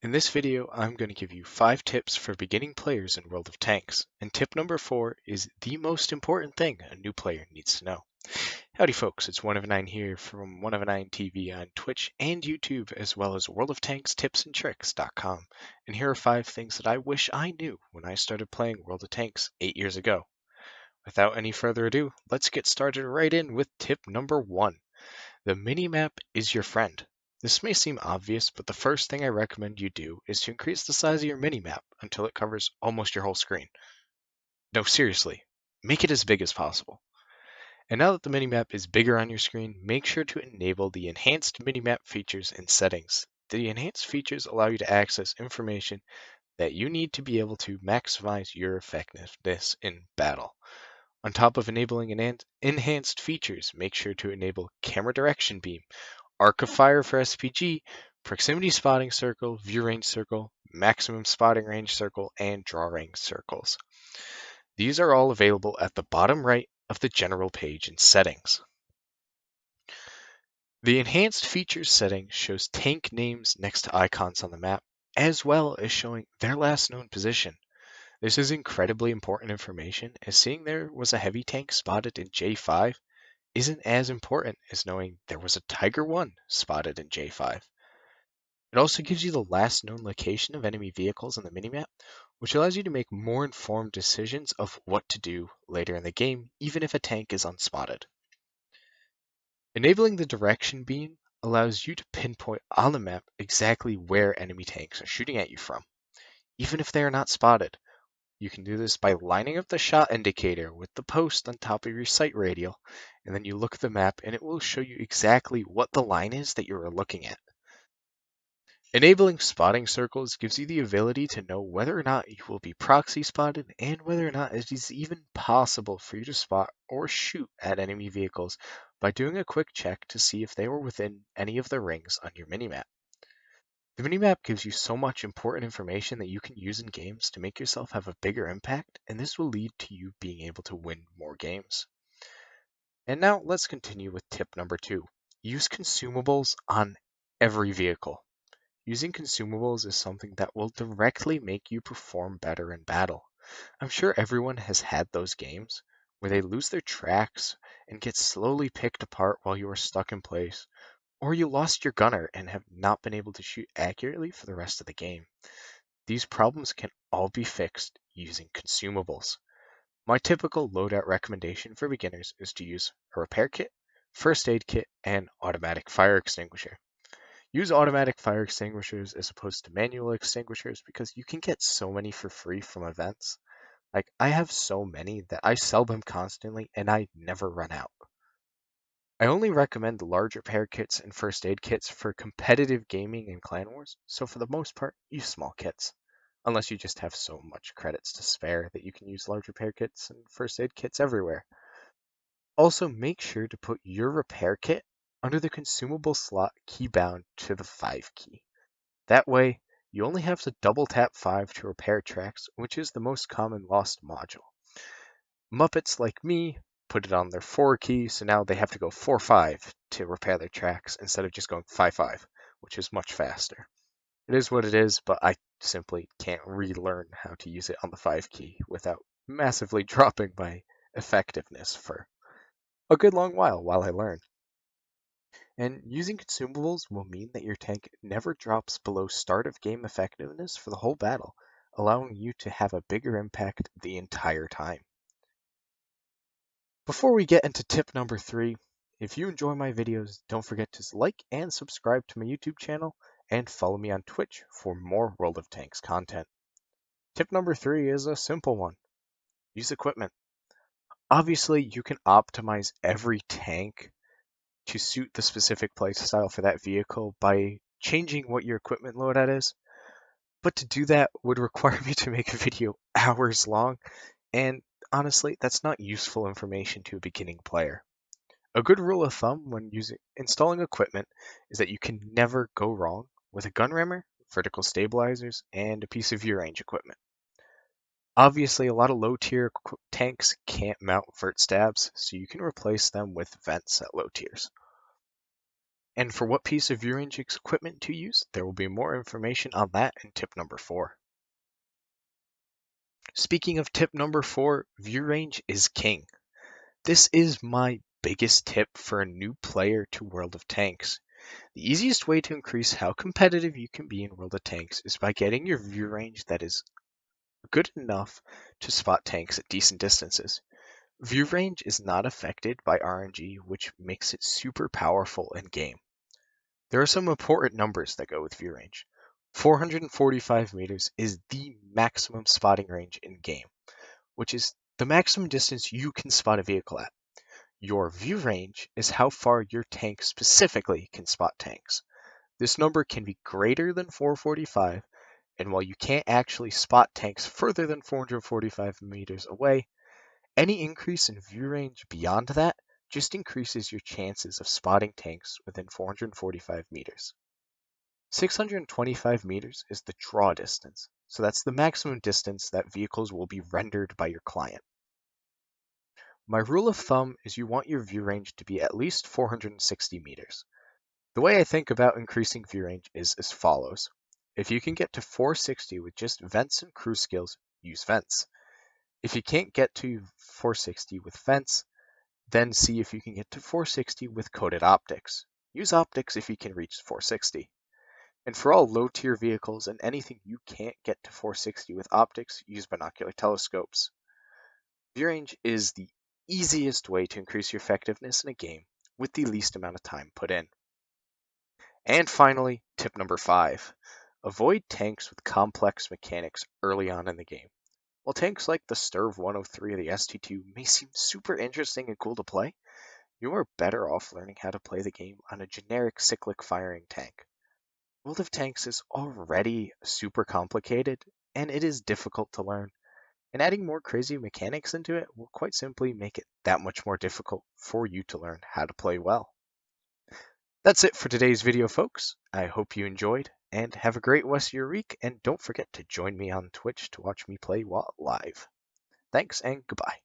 In this video, I'm going to give you 5 tips for beginning players in World of Tanks, and tip number 4 is the most important thing a new player needs to know. Howdy folks, it's One of Nine here from One of Nine TV on Twitch and YouTube, as well as worldoftankstipsandtricks.com, and here are 5 things that I wish I knew when I started playing World of Tanks 8 years ago. Without any further ado, let's get started right in with tip number 1. The minimap is your friend. This may seem obvious, but the first thing I recommend you do is to increase the size of your minimap until it covers almost your whole screen. No, seriously, make it as big as possible. And now that the minimap is bigger on your screen, make sure to enable the enhanced minimap features in settings. The enhanced features allow you to access information that you need to be able to maximize your effectiveness in battle. On top of enabling enhanced features, make sure to enable camera direction beam, arc of fire for SPG, proximity spotting circle, view range circle, maximum spotting range circle, and draw range circles. These are all available at the bottom right of the general page in settings. The enhanced features setting shows tank names next to icons on the map, as well as showing their last known position. This is incredibly important information, as seeing there was a heavy tank spotted in J5 isn't as important as knowing there was a Tiger 1 spotted in J5. It also gives you the last known location of enemy vehicles on the minimap, which allows you to make more informed decisions of what to do later in the game, even if a tank is unspotted. Enabling the direction beam allows you to pinpoint on the map exactly where enemy tanks are shooting at you from, even if they are not spotted. You can do this by lining up the shot indicator with the post on top of your sight radial, and then you look at the map and it will show you exactly what the line is that you are looking at. Enabling spotting circles gives you the ability to know whether or not you will be proxy spotted and whether or not it is even possible for you to spot or shoot at enemy vehicles by doing a quick check to see if they were within any of the rings on your minimap. The minimap gives you so much important information that you can use in games to make yourself have a bigger impact, and this will lead to you being able to win more games. And now let's continue with tip number 2. Use consumables on every vehicle. Using consumables is something that will directly make you perform better in battle. I'm sure everyone has had those games where they lose their tracks and get slowly picked apart while you are stuck in place, or you lost your gunner and have not been able to shoot accurately for the rest of the game. These problems can all be fixed using consumables. My typical loadout recommendation for beginners is to use a repair kit, first aid kit, and automatic fire extinguisher. Use automatic fire extinguishers as opposed to manual extinguishers because you can get so many for free from events. Like, I have so many that I sell them constantly and I never run out. I only recommend large repair kits and first aid kits for competitive gaming and clan wars, so for the most part, use small kits. Unless you just have so much credits to spare that you can use large repair kits and first aid kits everywhere. Also, make sure to put your repair kit under the consumable slot keybound to the 5 key. That way, you only have to double tap 5 to repair tracks, which is the most common lost module. Muppets like me put it on their 4 key, so now they have to go 4-5 to repair their tracks instead of just going 5-5, which is much faster. It is what it is, but I simply can't relearn how to use it on the 5 key without massively dropping my effectiveness for a good long while I learn. And using consumables will mean that your tank never drops below start of game effectiveness for the whole battle, allowing you to have a bigger impact the entire time. Before we get into tip number 3, if you enjoy my videos, don't forget to like and subscribe to my YouTube channel and follow me on Twitch for more World of Tanks content. Tip number 3 is a simple one. Use equipment. Obviously, you can optimize every tank to suit the specific playstyle for that vehicle by changing what your equipment loadout is, but to do that would require me to make a video hours long, and honestly, that's not useful information to a beginning player. A good rule of thumb when installing equipment is that you can never go wrong with a gun rammer, vertical stabilizers, and a piece of view range equipment. Obviously, a lot of low tier tanks can't mount vert stabs, so you can replace them with vents at low tiers. And for what piece of view range equipment to use, there will be more information on that in tip number 4. Speaking of tip number 4, view range is king. This is my biggest tip for a new player to World of Tanks. The easiest way to increase how competitive you can be in World of Tanks is by getting your view range that is good enough to spot tanks at decent distances. View range is not affected by RNG, which makes it super powerful in game. There are some important numbers that go with view range. 445 meters is the maximum spotting range in game, which is the maximum distance you can spot a vehicle at. Your view range is how far your tank specifically can spot tanks. This number can be greater than 445, and while you can't actually spot tanks further than 445 meters away, any increase in view range beyond that just increases your chances of spotting tanks within 445 meters. 625 meters is the draw distance, so that's the maximum distance that vehicles will be rendered by your client. My rule of thumb is you want your view range to be at least 460 meters. The way I think about increasing view range is as follows. If you can get to 460 with just vents and cruise skills, use vents. If you can't get to 460 with vents, then see if you can get to 460 with coated optics. Use optics if you can reach 460. And for all low-tier vehicles and anything you can't get to 460 with optics, use binocular telescopes. View range is the easiest way to increase your effectiveness in a game with the least amount of time put in. And finally, tip number 5. Avoid tanks with complex mechanics early on in the game. While tanks like the Sturv 103 or the ST2 may seem super interesting and cool to play, you are better off learning how to play the game on a generic cyclic firing tank. World of Tanks is already super complicated, and it is difficult to learn, and adding more crazy mechanics into it will quite simply make it that much more difficult for you to learn how to play well. That's it for today's video, folks. I hope you enjoyed, and have a great rest of your week, and don't forget to join me on Twitch to watch me play live. Thanks, and goodbye.